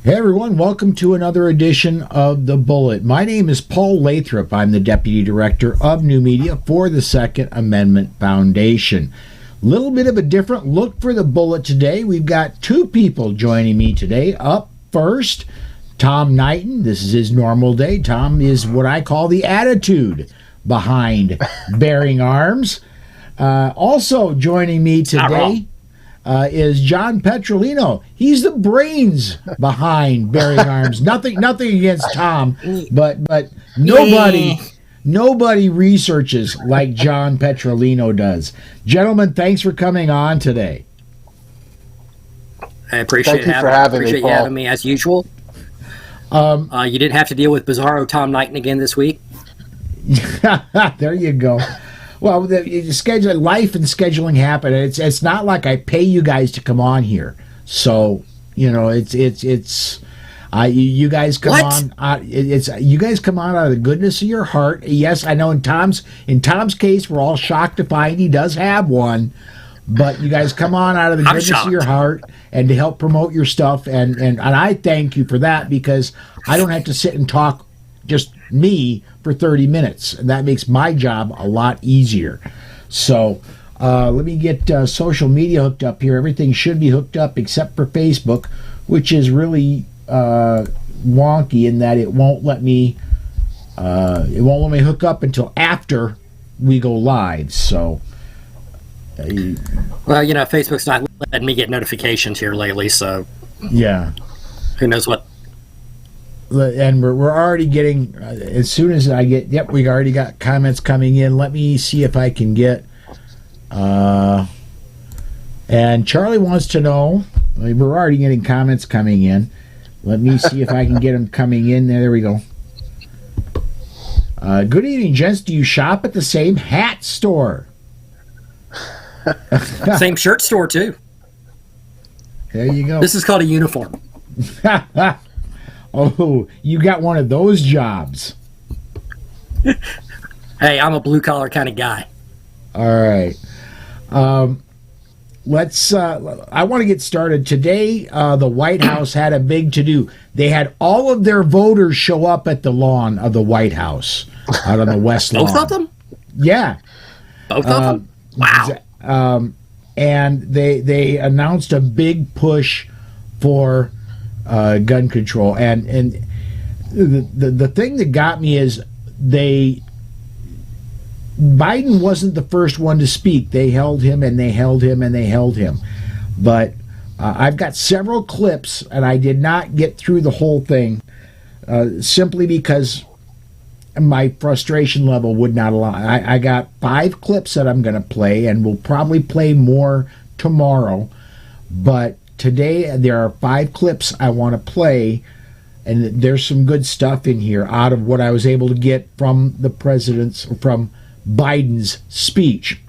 Hey everyone, welcome to another edition of The Bullet. My name is Paul Lathrop. I'm the Deputy Director of New Media for the Second Amendment Foundation. Little bit of a different look for The Bullet today. We've got two people joining me today. Up first, Tom Knighton. This is his normal day. Tom is what I call the attitude behind Bearing Arms. Also joining me today is John Petrolino. He's the brains behind Bearing Arms. Nothing against Tom, but nobody researches like John Petrolino does. Gentlemen, thanks for coming on today. I appreciate you having me as usual. You didn't have to deal with Bizarro Tom Knighton again this week. There you go. Well, life and scheduling happen. It's not like I pay you guys to come on here. So, you know, you guys come on. You guys come on out of the goodness of your heart. Yes, I know. In Tom's case, we're all shocked to find he does have one. But you guys come on out of the goodness of your heart and to help promote your stuff. And I thank you for that, because I don't have to sit and talk just me for 30 minutes, and that makes my job a lot easier. So let me get social media hooked up here. Everything should be hooked up except for Facebook, which is really wonky in that it won't let me hook up until after we go live. So well, you know, Facebook's not letting me get notifications here lately, so yeah, who knows what. And we're already getting, as soon as I get, yep, we already got comments coming in. Let me see if I can get, and Charlie wants to know, we're already getting comments coming in. Let me see if I can get them coming in. There we go. Good evening, gents. Do you shop at the same hat store? Same shirt store, too. There you go. This is called a uniform. Oh, you got one of those jobs. Hey, I'm a blue-collar kind of guy. All right. I want to get started. Today, the White House had a big to-do. They had all of their voters show up at the lawn of the White House, out on the West Lawn. Both of them? Yeah. Both of them? Wow. And they announced a big push for gun control, and the thing that got me is Biden wasn't the first one to speak. They held him and they held him and they held him. But I've got several clips, and I did not get through the whole thing simply because my frustration level would not allow. I got 5 clips that I'm going to play, and we'll probably play more tomorrow. But today, there are 5 clips I want to play, and there's some good stuff in here out of what I was able to get from from Biden's speech.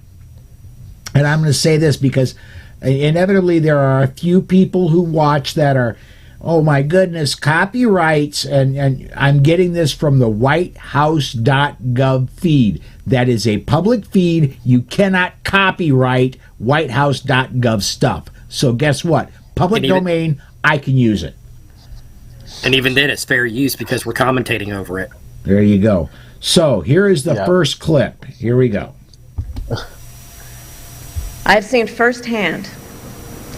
And I'm going to say this because inevitably there are a few people who watch that are, oh my goodness, copyrights, and I'm getting this from the whitehouse.gov feed. That is a public feed. You cannot copyright whitehouse.gov stuff. So guess what? Public domain, I can use it. And even then, it's fair use because we're commentating over it. There you go. So here is the first clip. Here we go. I've seen firsthand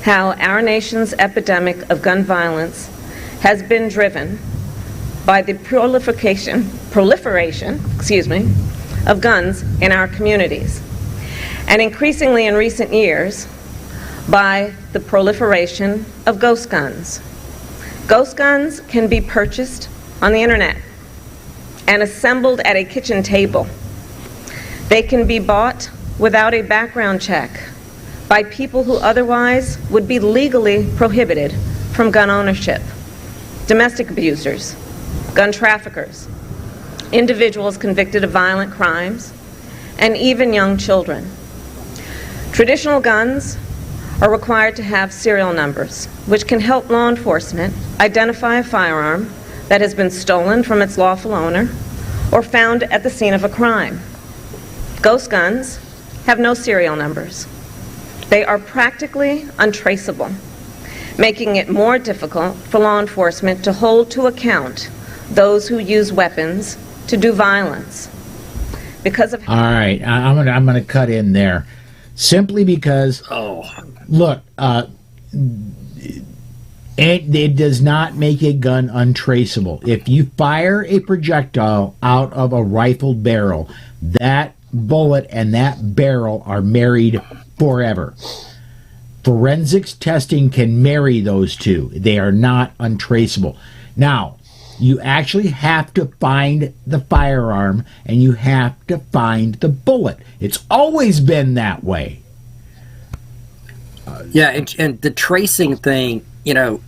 how our nation's epidemic of gun violence has been driven by the proliferation, of guns in our communities, and increasingly in recent years by the proliferation of ghost guns. Ghost guns can be purchased on the internet and assembled at a kitchen table. They can be bought without a background check by people who otherwise would be legally prohibited from gun ownership: domestic abusers, gun traffickers, individuals convicted of violent crimes, and even young children. Traditional guns are required to have serial numbers, which can help law enforcement identify a firearm that has been stolen from its lawful owner or found at the scene of a crime. Ghost guns have no serial numbers. They are practically untraceable. making it more difficult for law enforcement to hold to account those who use weapons to do violence. Because of... All right, I'm gonna cut in there, simply because, look, it does not make a gun untraceable. If you fire a projectile out of a rifled barrel, that bullet and that barrel are married forever. Forensics testing can marry those two. They are not untraceable. Now, you actually have to find the firearm and you have to find the bullet. It's always been that way. And the tracing thing, all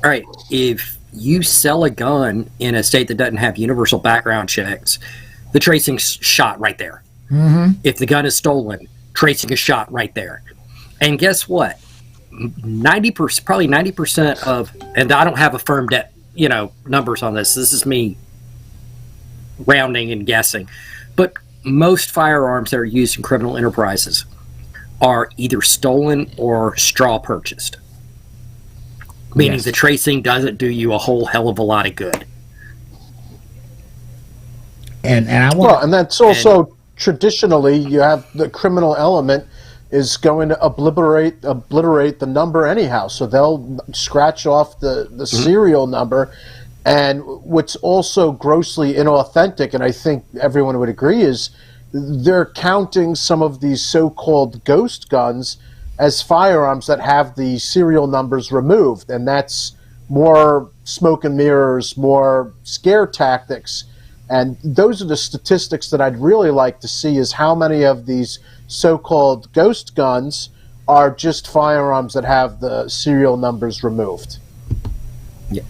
right, if you sell a gun in a state that doesn't have universal background checks, the tracing's shot right there. Mm-hmm. If the gun is stolen, tracing is shot right there. And guess what? 90%, probably 90% of, and I don't have a firm numbers on this. This is me rounding and guessing. But most firearms that are used in criminal enterprises are either stolen or straw purchased. Meaning the tracing doesn't do you a whole hell of a lot of good. And that's also traditionally you have the criminal element is going to obliterate the number anyhow. So they'll scratch off the serial number. And what's also grossly inauthentic, and I think everyone would agree, is they're counting some of these so-called ghost guns as firearms that have the serial numbers removed. And that's more smoke and mirrors, more scare tactics. And those are the statistics that I'd really like to see, is how many of these so-called ghost guns are just firearms that have the serial numbers removed. Yeah.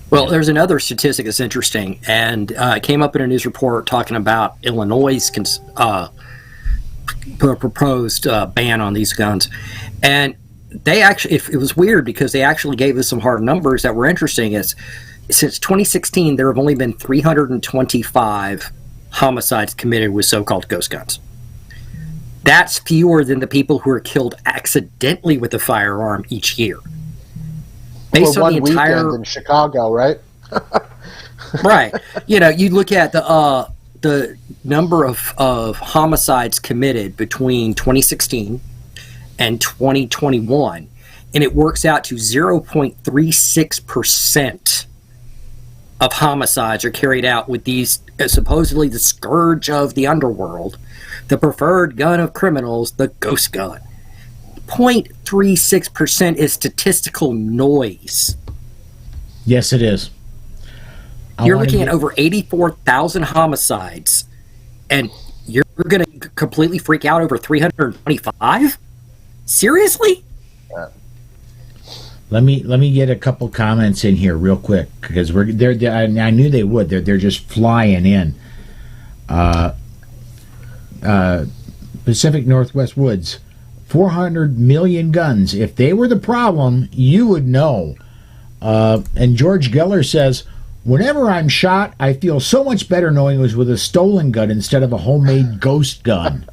Well, there's another statistic that's interesting, and it came up in a news report talking about Illinois' proposed ban on these guns. And they actually, it was weird because they actually gave us some hard numbers that were interesting. Since 2016, there have only been 325 homicides committed with so-called ghost guns. That's fewer than the people who are killed accidentally with a firearm each year. Based on the entire weekend in Chicago, right? Right. You look at the number of homicides committed between 2016 and 2021, and it works out to 0.36% of homicides are carried out with these supposedly the scourge of the underworld, the preferred gun of criminals, the ghost gun. 0.36% is statistical noise. Yes, it is. You're looking at over 84,000 homicides, and you're going to completely freak out over 325? Seriously? Let me get a couple comments in here real quick, because they're I knew they would. They're just flying in. Pacific Northwest Woods, 400 million guns. If they were the problem, you would know. And George Geller says, whenever I'm shot, I feel so much better knowing it was with a stolen gun instead of a homemade ghost gun.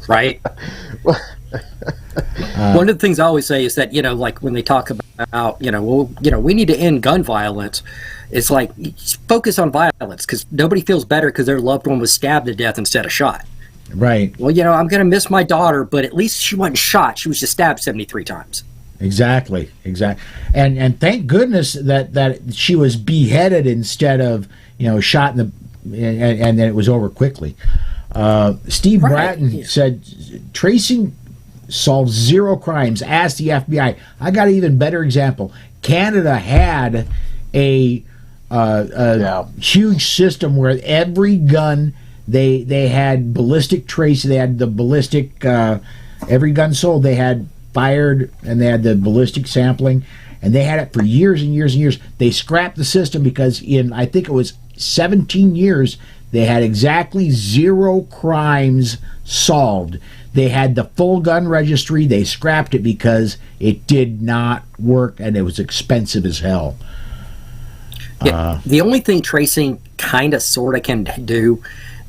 Right? One of the things I always say is that, like when they talk about, we need to end gun violence, it's like, focus on violence, because nobody feels better because their loved one was stabbed to death instead of shot. Right. Well, I'm going to miss my daughter, but at least she wasn't shot. She was just stabbed 73 times. Exactly. And thank goodness that she was beheaded instead of, shot in and then it was over quickly. Steve Bratton said, tracing solves zero crimes. Ask the FBI. I got an even better example. Canada had a huge system where every gun they had ballistic trace. They had the ballistic. Every gun sold, they had fired, and they had the ballistic sampling, and they had it for years and years and years. They scrapped the system because in, I think it was 17 years, they had exactly zero crimes solved. They had the full gun registry. They scrapped it because it did not work and it was expensive as hell. Yeah, the only thing tracing kind of sort of can do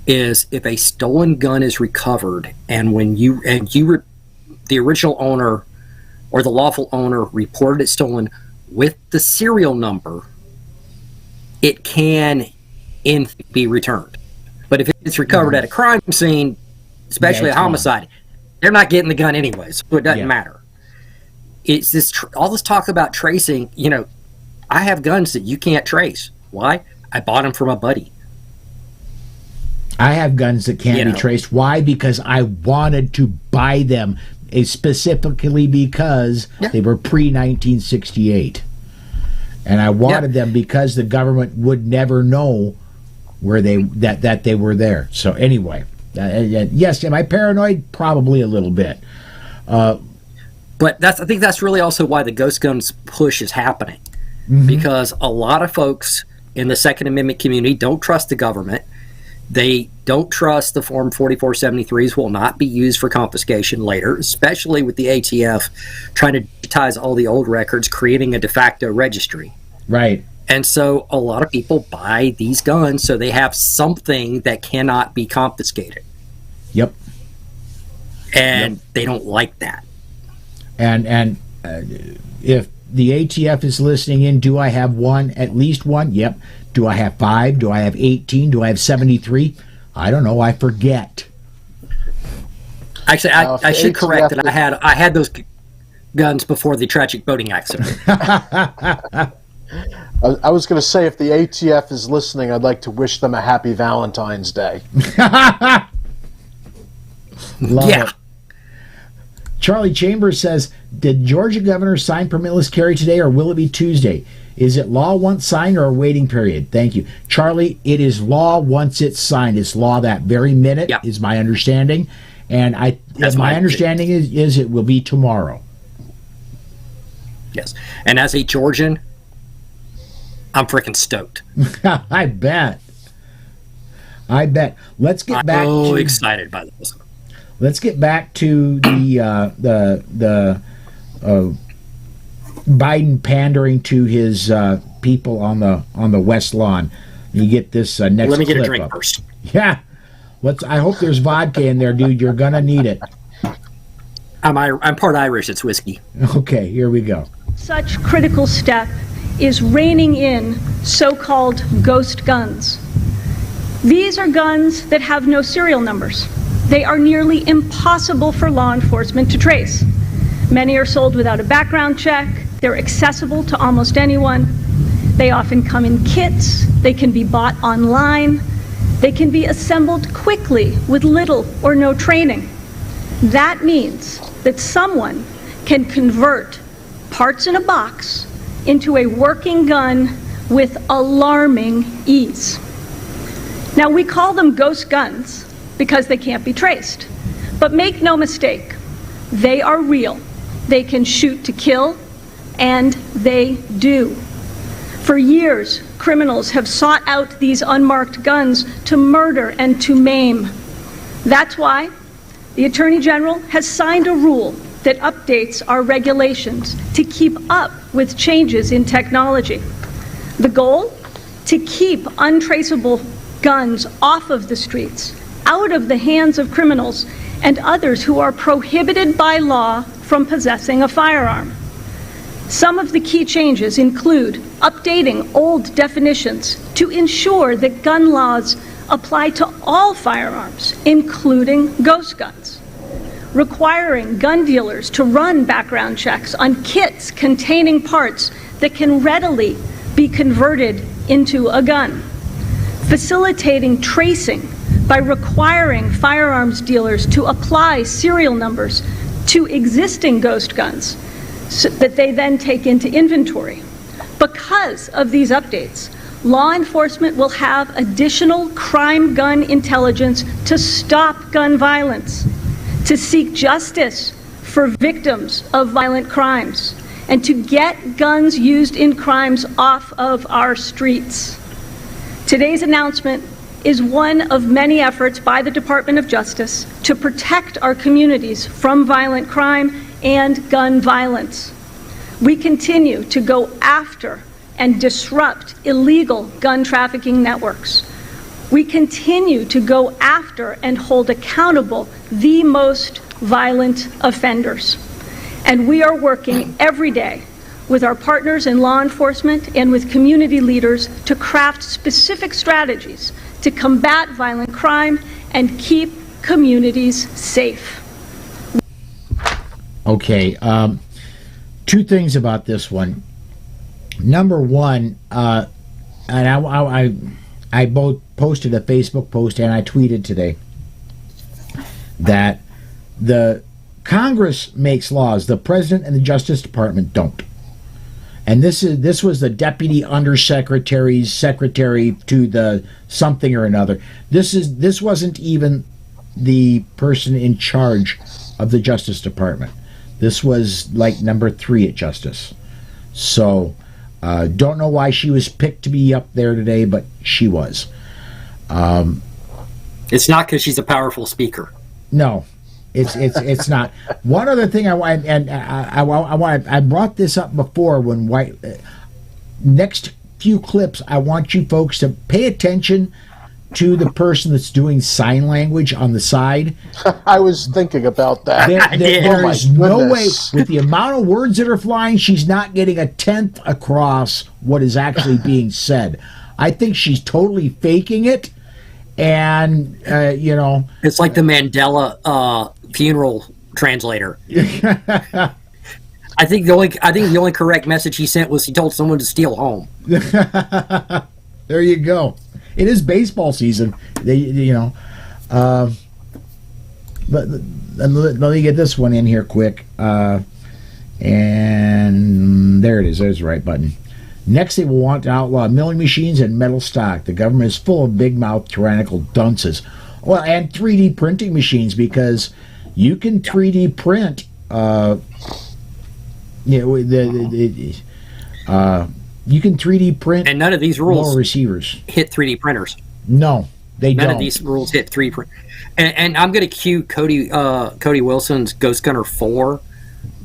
is if a stolen gun is recovered, and when the original owner or the lawful owner reported it stolen with the serial number, it can be returned. But if it's recovered at a crime scene, especially a homicide, they're not getting the gun anyways, so it doesn't matter. It's this all this talk about tracing. You know, I have guns that you can't trace. Why? I bought them from a buddy. I have guns that can't be traced. Why? Because I wanted to buy them, specifically because they were pre-1968. And I wanted them because the government would never know where that they were there. So anyway, yes, am I paranoid? Probably a little bit. But I think that's really also why the ghost guns push is happening. Because a lot of folks in the Second Amendment community don't trust the government. They don't trust the Form 4473s will not be used for confiscation later, especially with the ATF trying to digitize all the old records, creating a de facto registry. Right. And so a lot of people buy these guns so they have something that cannot be confiscated. Yep. And they don't like that. And if the ATF is listening in, do I have one, at least one? Yep. Do I have 5? Do I have 18? Do I have 73? I don't know. I forget. Actually, I should correct that. I had those guns before the tragic boating accident. I was going to say, if the ATF is listening, I'd like to wish them a happy Valentine's Day. Love it. Charlie Chambers says, did Georgia governor sign permitless carry today, or will it be Tuesday? Is it law once signed or a waiting period? Thank you. Charlie, it is law once it's signed. It's law that very minute, is my understanding. And my understanding is it will be tomorrow. Yes. And as a Georgian, I'm freaking stoked. I bet. Let's get back. I'm so excited by this. Let's get back to the Biden pandering to his people on the West Lawn. You get this next. Let me get a clip drink up. first. Yeah, I hope there's vodka in there, dude. You're gonna need it. I'm part Irish. It's whiskey. Okay, here we go. Such critical step is reining in so-called ghost guns. These are guns that have no serial numbers. They are nearly impossible for law enforcement to trace. Many are sold without a background check. They're accessible to almost anyone. They often come in kits. They can be bought online. They can be assembled quickly with little or no training. That means that someone can convert parts in a box into a working gun with alarming ease. Now, we call them ghost guns because they can't be traced. But make no mistake, they are real. They can shoot to kill, and they do. For years, criminals have sought out these unmarked guns to murder and to maim. That's why the Attorney General has signed a rule that updates our regulations to keep up with changes in technology. The goal? To keep untraceable guns off of the streets, out of the hands of criminals and others who are prohibited by law from possessing a firearm. Some of the key changes include updating old definitions to ensure that gun laws apply to all firearms, including ghost guns, requiring gun dealers to run background checks on kits containing parts that can readily be converted into a gun, facilitating tracing by requiring firearms dealers to apply serial numbers to existing ghost guns so that they then take into inventory. Because of these updates, law enforcement will have additional crime gun intelligence to stop gun violence, to seek justice for victims of violent crimes, and to get guns used in crimes off of our streets. Today's announcement is one of many efforts by the Department of Justice to protect our communities from violent crime and gun violence. We continue to go after and disrupt illegal gun trafficking networks. We continue to go after and hold accountable the most violent offenders. And we are working every day with our partners in law enforcement and with community leaders to craft specific strategies to combat violent crime and keep communities safe. Okay, two things about this one. Number one, and I both posted a Facebook post and I tweeted today that the Congress makes laws, the President and the Justice Department don't. And this was the Deputy Undersecretary's secretary to the something or another. This wasn't even the person in charge of the Justice Department. This was like number 3 at Justice. So, don't know why she was picked to be up there today, but she was. It's not because she's a powerful speaker. No, it's not. One other thing I want, and I brought this up before when next few clips, I want you folks to pay attention to the person that's doing sign language on the side. I was thinking about that. There is no way, with the amount of words that are flying, she's not getting a tenth across what is actually being said. I think she's totally faking it, and it's like the Mandela funeral translator. I think the only correct message he sent was he told someone to steal home. There you go. It is baseball season. But let me get this one in here quick. And there it is. There's the right button. Next, they will want to outlaw milling machines and metal stock. The government is full of big-mouthed, tyrannical dunces. Well, and 3D printing machines, because you can 3D print. You can 3D print, and none of these rules receivers hit 3D printers. No, they don't. None of these rules hit 3D print. And I'm going to cue Cody Wilson's Ghost Gunner 4,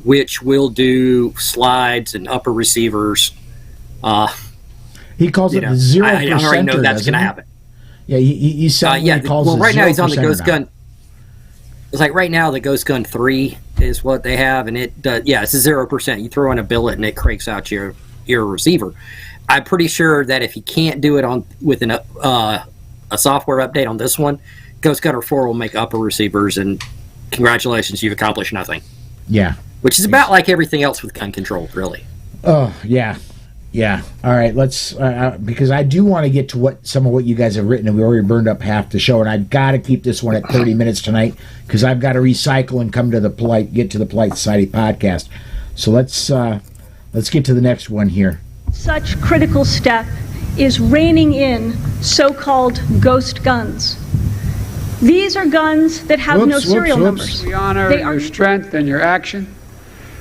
which will do slides and upper receivers. He calls it the 0%. I already know that's going to happen. Yeah, he said. Right now he's on the Ghost Gun. It's like right now the Ghost Gun 3 is what they have, and it does. Yeah, it's a 0%. You throw in a billet and it cranks out your receiver. I'm pretty sure that if you can't do it with a software update on this one, Ghost Gunner 4 will make upper receivers, and congratulations, you've accomplished nothing. Yeah. Which is about like everything else with gun control, really. Oh, yeah. Yeah. All right, let's, because I do want to get to some of what you guys have written, and we already burned up half the show, and I've got to keep this one at 30 minutes tonight, because I've got to recycle and get to the Polite Society podcast. So let's get to the next one here. Such critical step is reining in so-called ghost guns. These are guns that have no serial numbers. We honor your strength and your action.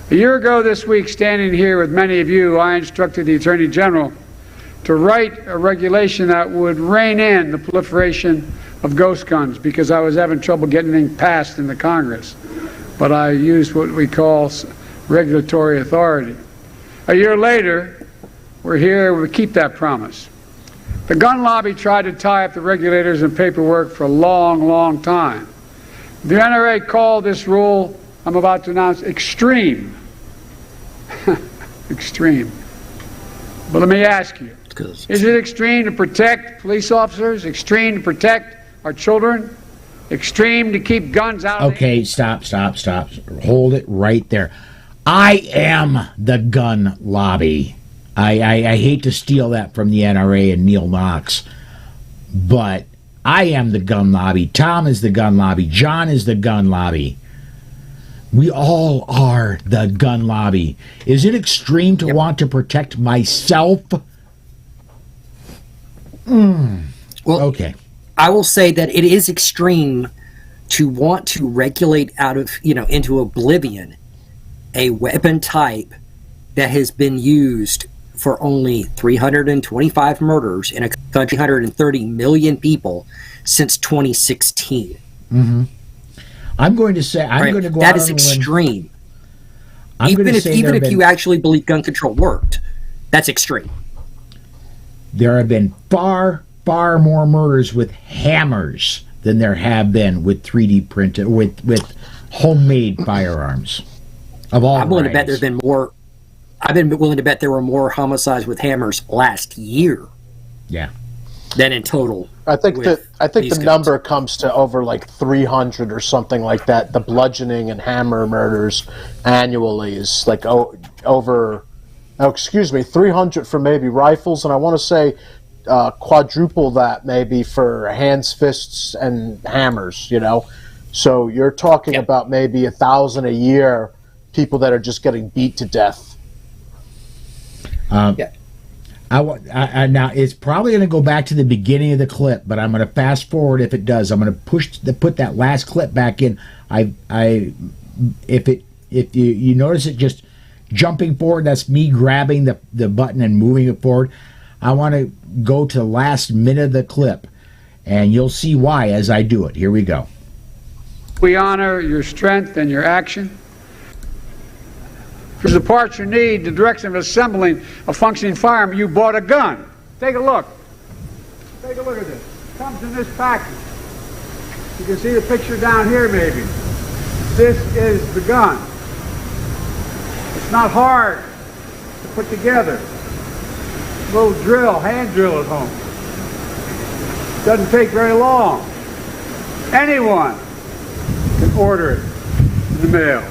A year ago this week, standing here with many of you, I instructed the Attorney General to write a regulation that would rein in the proliferation of ghost guns, because I was having trouble getting anything passed in the Congress. But I used what we call regulatory authority. A year later, we're here to keep that promise. The gun lobby tried to tie up the regulators and paperwork for a long, long time. The NRA called this rule I'm about to announce extreme. Extreme. But let me ask you, is it extreme to protect police officers? Extreme to protect our children? Extreme to keep guns out? Okay, stop. Hold it right there. I am the gun lobby. I hate to steal that from the NRA and Neil Knox, but I am the gun lobby. Tom is the gun lobby. John is the gun lobby. We all are the gun lobby. Is it extreme to want to protect myself? Well, okay. I will say that it is extreme to want to regulate into oblivion a weapon type that has been used for only 325 murders in a country, 130 million people since 2016. Mm-hmm. I'm going to say going to go that out is on extreme. I'm even if been, you actually believe gun control worked, that's extreme. There have been far more murders with hammers than there have been with 3D printed with homemade firearms. Of all I'm willing to bet varieties. there's been more. I've been willing to bet there were more homicides with hammers last year Yeah. than in total. I think with the these guns. number comes to over like 300 or something like that. The bludgeoning and hammer murders annually is like over. Oh, excuse me, 300 for maybe rifles, and I want to say quadruple that maybe for hands, fists, and hammers. You know, so you're talking Yep. about maybe 1,000 a year. People that are just getting beat to death. Yeah. Now it's probably going to go back to the beginning of the clip, but I'm going to fast forward if it does. I'm going to put that last clip back in. If you notice it just jumping forward, that's me grabbing the button and moving it forward. I want to go to the last minute of the clip, and you'll see why as I do it. Here we go. We honor your strength and your action. For the parts you need, the direction of assembling a functioning firearm, you bought a gun. Take a look. Take a look at this. It comes in this package. You can see the picture down here maybe. This is the gun. It's not hard to put together. Little drill, hand drill at home. Doesn't take very long. Anyone can order it in the mail.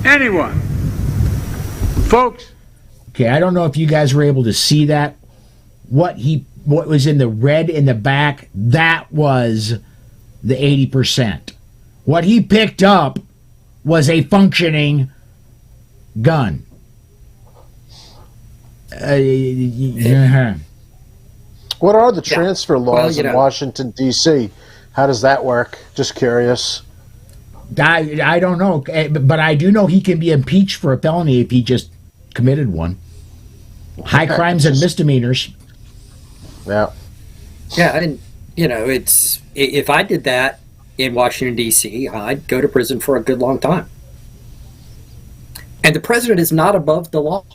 Anyone. Folks. Okay, I don't know if you guys were able to see that. What was in the red in the back, that was the 80%. What he picked up was a functioning gun. What are the transfer laws Well, in Washington, D.C.? How does that work? Just curious. I don't know, but I do know he can be impeached for a felony if he just committed one. High crimes and misdemeanors. Yeah. Yeah, and it's if I did that in Washington D.C., I'd go to prison for a good long time. And the president is not above the law.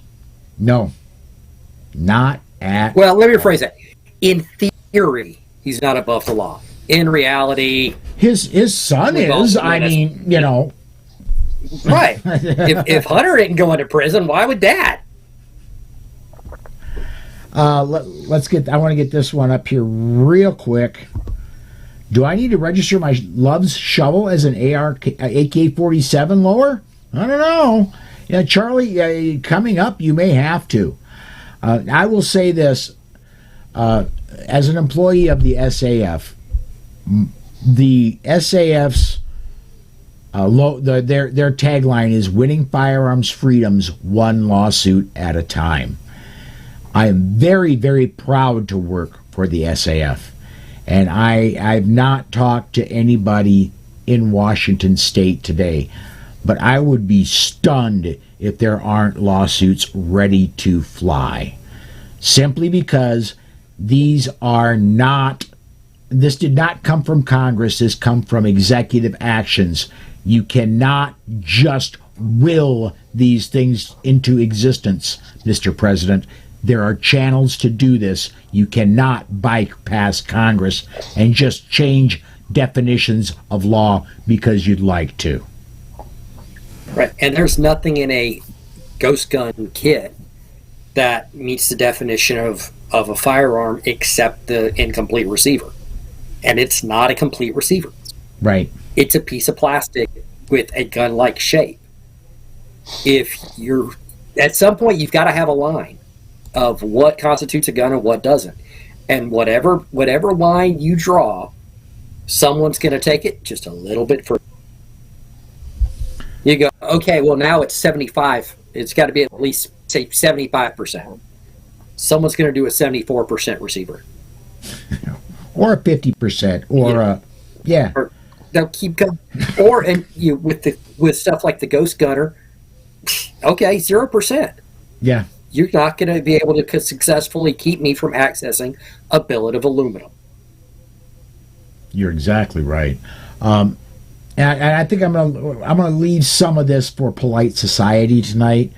No, not at. Well, let me rephrase that. In theory, he's not above the law. In reality, his son is. I mean, right. if Hunter didn't go into prison, why would Dad? Let's get. I want to get this one up here real quick. Do I need to register my Love's shovel as an AK-47 lower? I don't know. Charlie, coming up, you may have to. I will say this: as an employee of the SAF, the SAF's their tagline is "Winning firearms freedoms, one lawsuit at a time." I am very, very proud to work for the SAF, and I've not talked to anybody in Washington State today, but I would be stunned if there aren't lawsuits ready to fly, simply because this did not come from Congress. This come from executive actions. You cannot just will these things into existence, Mr. President. There are channels to do this. You cannot bypass Congress and just change definitions of law because you'd like to. Right, and there's nothing in a ghost gun kit that meets the definition of a firearm except the incomplete receiver. And it's not a complete receiver. Right. It's a piece of plastic with a gun-like shape. At some point, you've got to have a line of what constitutes a gun and what doesn't. And whatever line you draw, someone's going to take it just a little bit further. You go, okay, well, now it's 75. It's got to be at least, say, 75%. Someone's going to do a 74% receiver. Or a 50%, or Or they'll keep going. Or with stuff like the Ghost Gunner, okay, 0%. Yeah. You're not going to be able to successfully keep me from accessing a billet of aluminum. You're exactly right. And I think I'm gonna leave some of this for polite society tonight.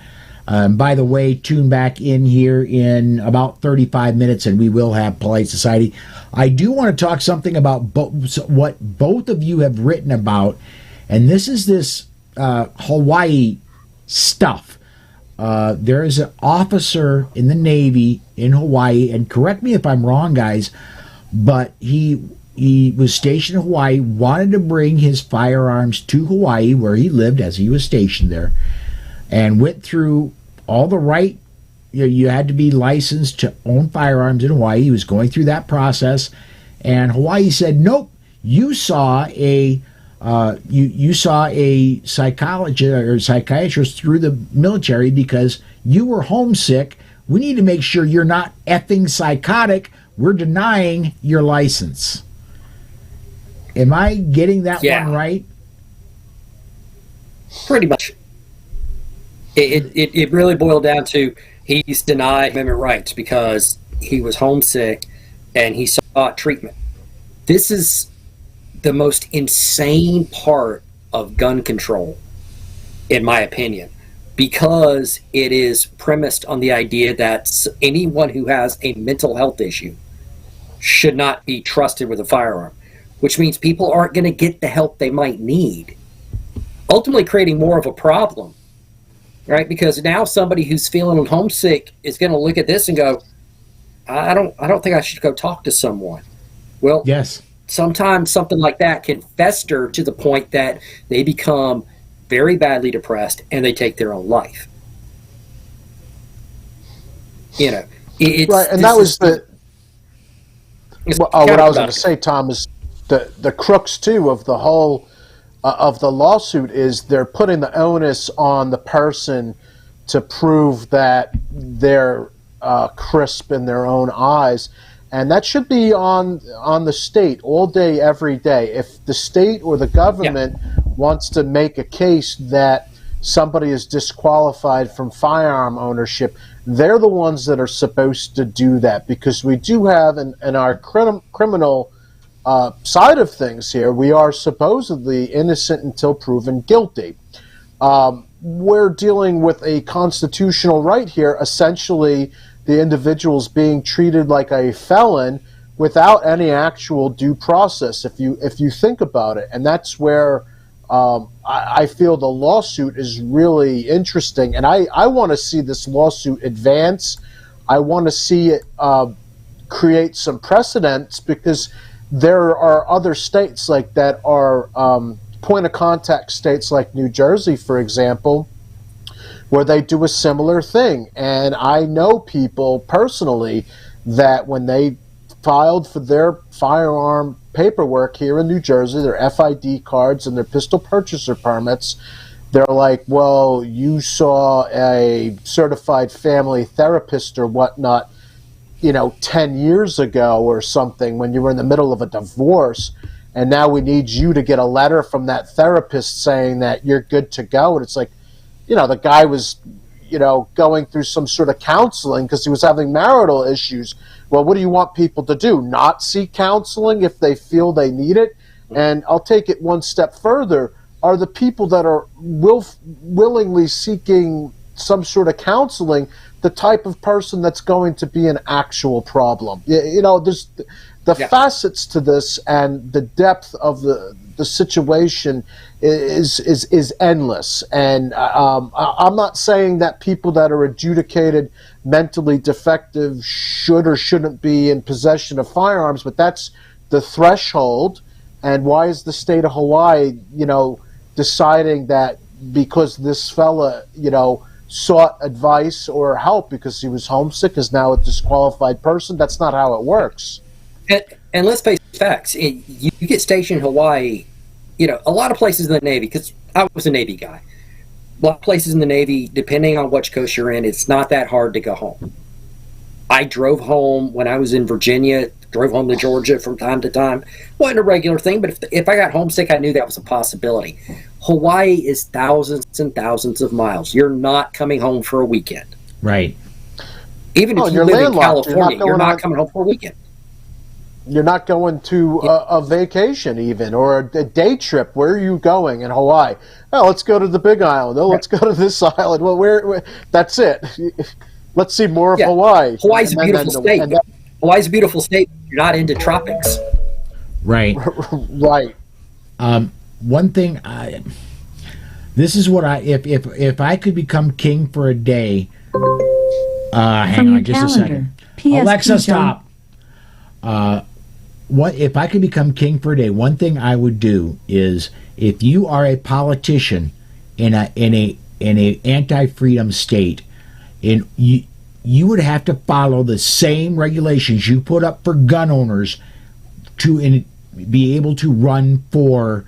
By the way, tune back in here in about 35 minutes, and we will have polite society. I do want to talk something about what both of you have written about, and this is this Hawaii stuff. There is an officer in the Navy in Hawaii, and correct me if I'm wrong, guys, but he was stationed in Hawaii, wanted to bring his firearms to Hawaii where he lived as he was stationed there, and went through all the right, you had to be licensed to own firearms in Hawaii. He was going through that process, and Hawaii said, nope, you saw a you saw a psychologist or psychiatrist through the military because you were homesick. We need to make sure you're not effing psychotic. We're denying your license. Am I getting that one right? Pretty much. It really boiled down to he's denied amendment rights because he was homesick and he sought treatment. This is the most insane part of gun control, in my opinion, because it is premised on the idea that anyone who has a mental health issue should not be trusted with a firearm, which means people aren't going to get the help they might need, ultimately creating more of a problem, right? Because now somebody who's feeling homesick is going to look at this and go, I don't think I should go talk to someone. Well, yes. Sometimes something like that can fester to the point that they become very badly depressed and they take their own life. You know, right, and that was what I was going to say, Tom, is the crux too of the whole of the lawsuit is they're putting the onus on the person to prove that they're crisp in their own eyes. And that should be on the state all day, every day. If the state or the government wants to make a case that somebody is disqualified from firearm ownership, they're the ones that are supposed to do that, because we do have in our criminal side of things here, we are supposedly innocent until proven guilty. We're dealing with a constitutional right here, essentially the individual's being treated like a felon without any actual due process, if you think about it. And that's where I feel the lawsuit is really interesting. And I want to see this lawsuit advance. I want to see it create some precedents, because there are other states like that are point of contact states like New Jersey, for example, where they do a similar thing. And I know people personally that when they filed for their firearm paperwork here in New Jersey, their FID cards and their pistol purchaser permits, they're like, well, you saw a certified family therapist or whatnot, 10 years ago or something when you were in the middle of a divorce, and now we need you to get a letter from that therapist saying that you're good to go. And it's like, the guy was, going through some sort of counseling because he was having marital issues. Well, what do you want people to do? Not seek counseling if they feel they need it? And I'll take it one step further. Are the people that are willingly seeking some sort of counseling the type of person that's going to be an actual problem? There's the facets to this, and the depth of the situation is endless. And I'm not saying that people that are adjudicated mentally defective should or shouldn't be in possession of firearms, but that's the threshold. And why is the state of Hawaii, deciding that because this fella, sought advice or help because he was homesick is now a disqualified person? That's not how it works. And let's face facts. You get stationed in Hawaii, a lot of places in the Navy, because I was a Navy guy, a lot of places in the Navy, depending on which coast you're in, it's not that hard to go home. I drove home when I was in Virginia, drove home to Georgia from time to time. Wasn't a regular thing, but if I got homesick, I knew that was a possibility. Hawaii is thousands and thousands of miles. You're not coming home for a weekend. Right. Even if you live in California, you're not coming home for a weekend. You're not going to a vacation even, or a day trip. Where are you going in Hawaii? Oh, let's go to the Big Island. Oh, let's go to this island. Well, where that's it. Let's see more of Hawaii. Hawaii's a beautiful state. Hawaii's a beautiful state. You're not into tropics. Right. Right. One thing, This is what if I could become king for a day. Hang on just a second. Alexa, stop. What if I could become king for a day? One thing I would do is, if you are a politician in a anti-freedom state, and you would have to follow the same regulations you put up for gun owners to be able to run for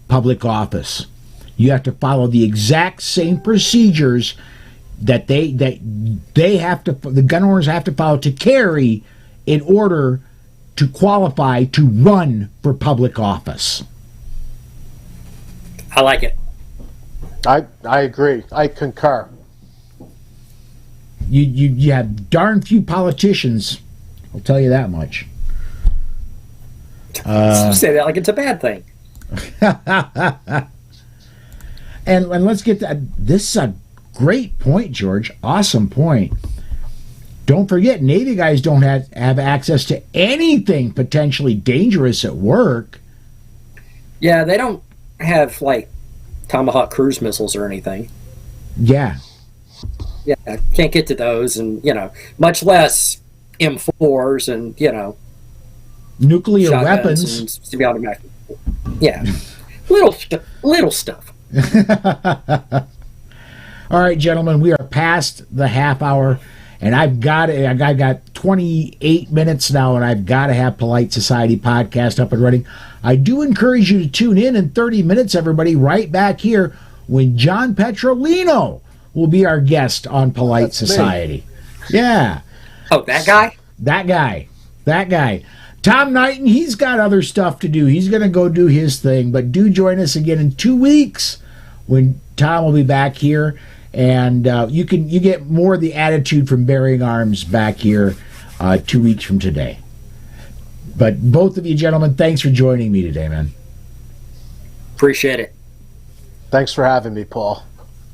public office. You have to follow the exact same procedures that they have to, the gun owners have to follow to carry in order to qualify to run for public office. I like it. I agree. I concur. You have darn few politicians, I'll tell you that much. You say that like it's a bad thing. and let's get that. This is a great point, George. Awesome point. Don't forget, Navy guys don't have access to anything potentially dangerous at work. Yeah, they don't have like Tomahawk cruise missiles or anything. Yeah. Yeah, can't get to those, and much less M4s and nuclear weapons weapons. and semi-automatic. Yeah, little stuff. All right, gentlemen, we are past the half hour, and I got 28 minutes now, and I've got to have Polite Society podcast up and running. I do encourage you to tune in 30 minutes, everybody, right back here when John Petrolino will be our guest on Polite Society. Me. Yeah. Oh, that guy? That guy. Tom Knighton, he's got other stuff to do. He's going to go do his thing, but do join us again in 2 weeks when Tom will be back here, and you get more of the attitude from Bearing Arms back here 2 weeks from today. But both of you gentlemen, thanks for joining me today, man. Appreciate it. Thanks for having me, Paul.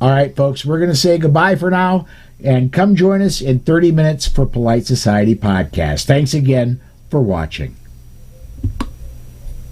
All right, folks, we're going to say goodbye for now, and come join us in 30 minutes for Polite Society podcast. Thanks again for watching.